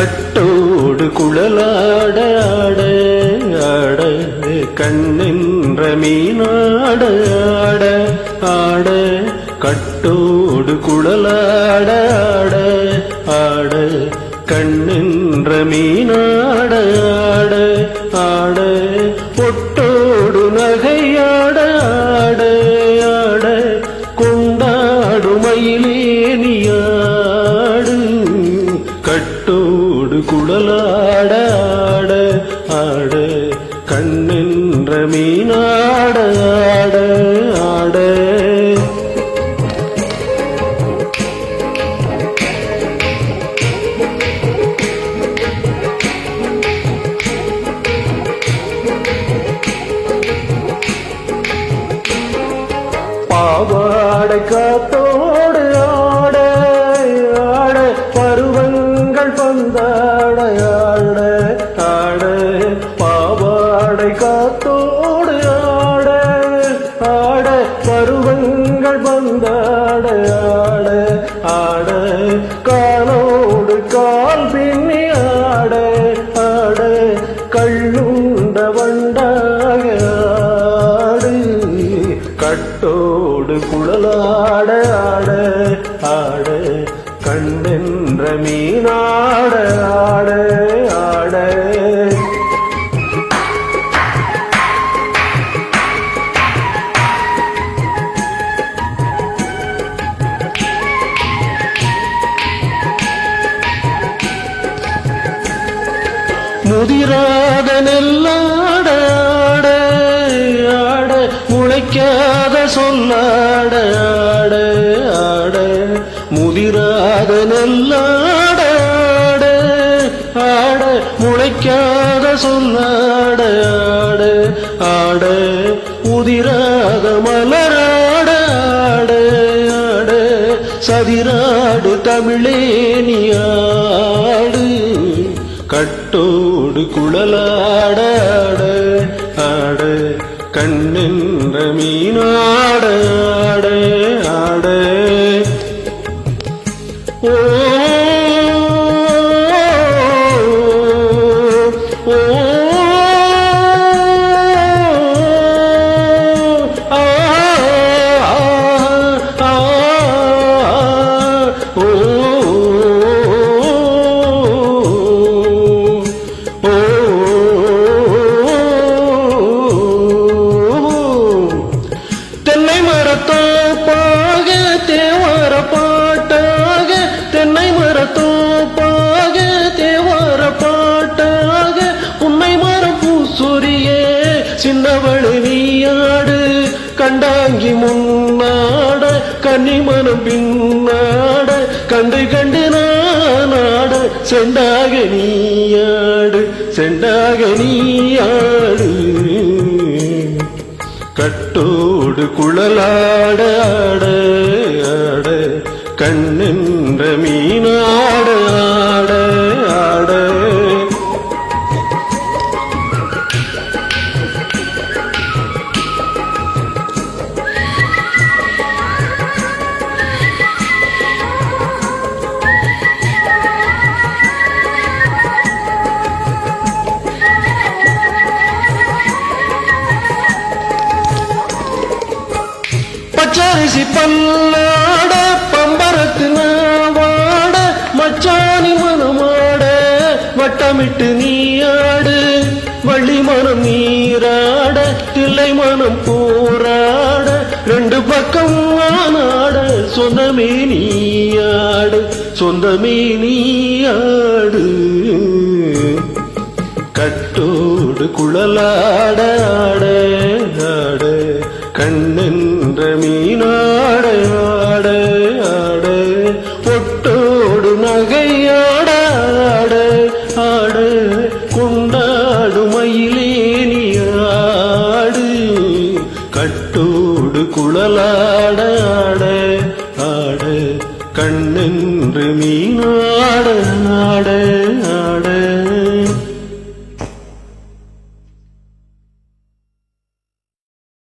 கட்டோடு குழலாட ஆட ஆட கண்ணென்ற மீனாட ஆட ஆட கட்டோடு குழலாட ஆட ஆட கண்ணென்ற மீனாட ஆட ஆட பொட்டோடு நகையாட ஆட ஆட கொண்டாடு மயிலேனியாடு கட்டோடு குழலாட ஆட ஆட கண்ணென்ற மீனாட ஆட ஆட பாவாடை காத்தோடு ஆட ஆட பருவங்கள் பந்தாட ஆட ஆட பாவாடை காத்தோடு ஆட ஆட பருவங்கள் பந்தாட ஆட ஆட காலோடு கால் பின்னி ஆட ஆட கள்ளுண்ட வண்டாக ஆடு கட்டோடு குழலாட ஆட ஆட கண்ணென்ற மீனாட ஆட ஆட முதிராத நெல்லாட ஆட ஆட முளைக்காத சொல்லாட ஆட ஆட முதிராத நெல்லாட ஆட ஆட முளைக்காத சொல்லாட ஆட ஆட உதிராத மலராட ஆட ஆட சதிராடு தமிழேனியாடு கட்டோடு குழலாட ஆட ஆட கண்ணென்ற மீனாட ஆட ஆட ஓ ஓ ஆ ஆ ஓ தென்னை மரத்தோப்பாக தேவார பாட்டாக தென்னை மரத்தோப்பாக தேவார பாட்டாக உன்னை மரம் பூசொரியே சின்னவளு நீயாடு கண்டாங்கி முன்னாட கன்னிமனம் பின்னாட கண்டு கண்டு நானாட செண்டாக நீயாடு செண்டாக நீயாடு கட்டோடு குழலாட ஆட ஆட கண்ணென்ற மீனாட ஆட ஆட பச்சரிசி பல்லாட பம்பரத்து நாவாட மச்சானி மனமாட வட்டமிட்டு நீயாடு வள்ளி மனம் நீராட தில்லை மனம் போராட ரெண்டு பக்கம் ஆனாட சொந்தமே நீயாடு சொந்தமே நீயாடு கட்டோடு குழலாட ஆட ஆட கண்ணென்ற மீனாட ஆட ஆட பொட்டோடு நகையாட ஆட ஆட கொண்டாடு மயிலேனியாடு கட்டோடு குழலாட ஆட ஆட கண்ணென்று மீனாட ஆட